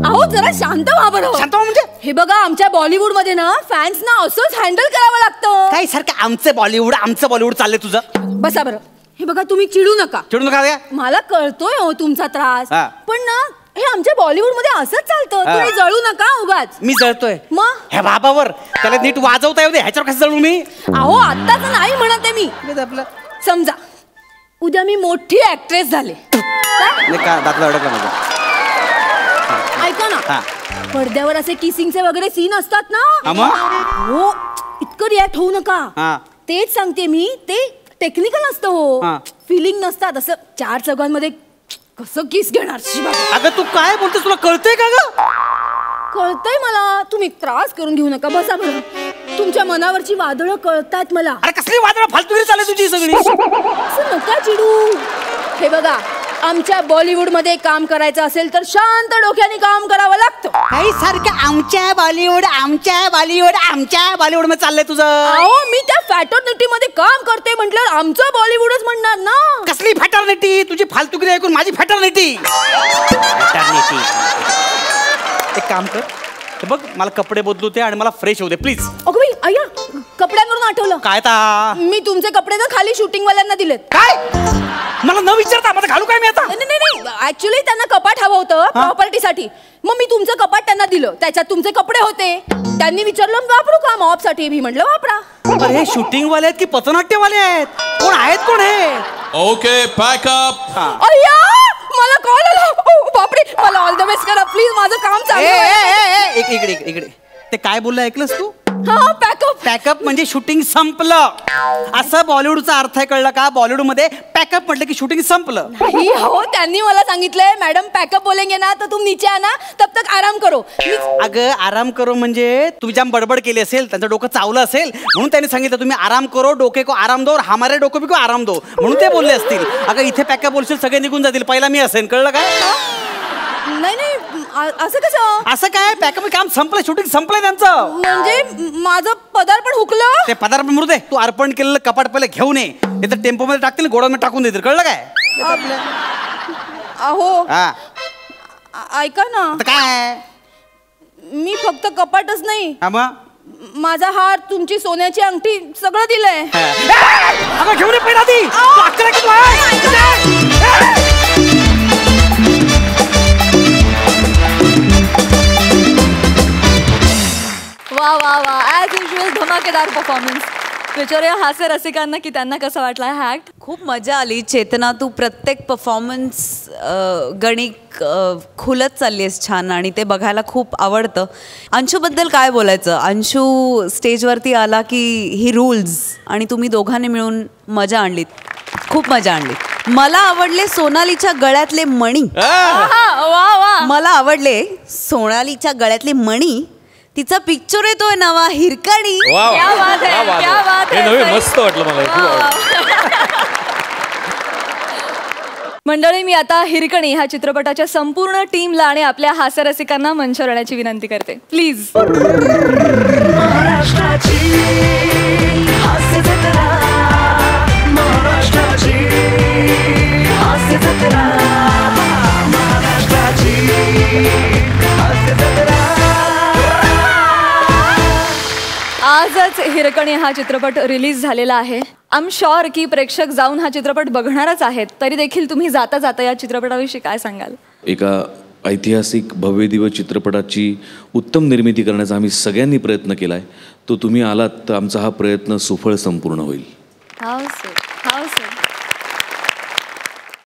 अहो जरा शांत व्हा बरं. शांत व्हा म्हणजे हे बघा आमच्या बॉलिवूड मध्ये ना फॅन्स ना असंच हँडल करावं लागतं. काय सारखं आमचं बॉलिवूड चाललंय तुझं. बसा बरं. हे बघा तुम्ही चिडू नका. चिडू नका काय मला कळतोय हो तुमचा त्रास हा. पण ना हे आमच्या बॉलिवूड मध्ये असंच चालतं. हा. तुम्ही जळू नका उगाच. मी जळतोय मग ह्या बाबावर त्याला नीट वाजवता येऊ दे ह्याच्यावर कसं जळू मी. अहो आत्ताच नाही म्हणत आहे मी. आपलं समजा उद्या मी मोठी ऍक्ट्रेस झाले नाही का दाखला अडकला माझा. ऐका ना हा. पडद्यावर असे किसिंगचे वगैरे सीन असतात ना हो इतकं रिॲक्ट होऊ नका. हा. तेच सांगते मी ते टेक्निकल असतं हो. हा. फिलिंग नसतात असं चार चौघांमध्ये कसं किस घेणार. अगं तू काय बोलतेस तुला कळतंय का ग. कळतंय मला तुम्ही त्रास करून घेऊ नका. बसा बरं. तुमच्या मनावरची वादळं कळतात मला. अरे कसली वादळं फालतूगिरी चालली तुझी सगळी. असं नका चिडू. हे बघा आमच्या बॉलिवूड मध्ये काम करायचं असेल तर शांत डोक्याने काम करावं लागतं. काही सारखं आमच्या बॉलिवूड मध्ये चाललंय तुझं. अहो मी त्या फॅटर्निटी मध्ये काम करते म्हटलं आमचं बॉलिवूडच म्हणणार ना. कसली फॅटर्निटी तुझी फालतूगिरी ऐकून माझी फॅटर्निटी. एक काम कर हे बघ मला कपडे बदलू दे आणि मला फ्रेश होऊ दे प्लीज. अगं बाई अय्या कपड्यांवरून आठवलं. काय ता मी तुमचे कपडे ना खाली शूटिंग वाल्यांना दिलेत. काय मला न विचारता मला घालू काय मी आता. नाही ऍक्च्युली त्यांना कपाट हवं होतं प्रॉपर्टीसाठी. मग मी तुमचं कपाट त्यांना दिलं त्याच्यात तुमचे कपडे होते. त्यांनी विचारलं वापरू का मॉप साठी. मी म्हटलं वापरा. अरे हे शूटिंग वाले आहेत की पथनाट्यवाले आहेत कोण आहेत कोण हे. Okay pack up. अय्या मला कॉल आला. बापरे मला ऑल द बेस्ट करा प्लीज माझं काम चालू आहे. इकडे ते काय बोललं ऐकलंस तू. हा पॅकअप म्हणजे शूटिंग संपलं असं बॉलिवूडचा अर्थ आहे कळलं का. बॉलिवूड मध्ये पॅकअप म्हटलं की शूटिंग संपलं. नाही हो त्यांनी मला सांगितलंय मॅडम पॅकअप बोलेंगे ना तर तुम नीचे आना तब तक आराम करो. अगं आराम करो म्हणजे तुम्ही जाम बडबड केली असेल त्यांचं डोकं चावलं असेल म्हणून त्यांनी सांगितलं तुम्ही आराम करो डोके को आराम दो हमारे डोके को आराम दो म्हणून ते बोलले असतील. अगं इथे पॅकअप बोलशील सगळे निघून जातील पहिला मी असेल कळलं काय. नाही असं कसं. असं काय पॅकअप काम संपलं शूटिंग संपलंय त्यांचं. म्हणजे माझं पदार्पण हुकलं. ते पदार्पण मरू दे तू अर्पण केलेलं कपाट पहिले घेऊन ये नाही तर टेम्पो मध्ये टाकतील गोडाऊन टाकून देतील कळलं काय. अहो हा ऐका ना काय मी फक्त कपाटच नाही मग माझा हार तुमची सोन्याची अंगठी सगळं दिलंय. अगं घेऊन ये पहिला ती. वा वा वा ॲज युजल धमाकेदार परफॉर्मन्स. विचारूया हास्य रसिकांना की त्यांना कसं वाटलं हा ॲक्ट. खूप मजा आली. चेतना तू प्रत्येक परफॉर्मन्स गणिक खुलत चालली आहेस छान आणि ते बघायला खूप आवडतं. अंशूबद्दल काय बोलायचं. अंशू स्टेजवरती आला की ही रूल्स आणि तुम्ही दोघांनी मिळून मजा आणलीत. खूप मजा आणली. मला आवडले सोनालीच्या गळ्यातले मणी. मला आवडले सोनालीच्या गळ्यातले मणी. तिचा पिक्चर येतोय नवा हिरकणी. मस्त वाटलं मला. मंडळी मी आता हिरकणी ह्या चित्रपटाच्या संपूर्ण टीमला आणि आपल्या हास्यरसिकांना मंचावर येण्याची विनंती करते प्लीज. आजच हिरकणी हा चित्रपट रिलीज झालेला आहे. आय एम शुअर की प्रेक्षक जाऊन हा चित्रपट बघणारच आहेत. तरी देखील तुम्ही जाता जाता या चित्रपटाविषयी काय सांगाल. एका ऐतिहासिक भव्यदिव्य चित्रपटाची उत्तम निर्मिती करण्याचा आम्ही सगळ्यांनी प्रयत्न केला आहे. तो तुम्ही आलात तर आमचा हा प्रयत्न सुफळ संपूर्ण होईल. हाव सर.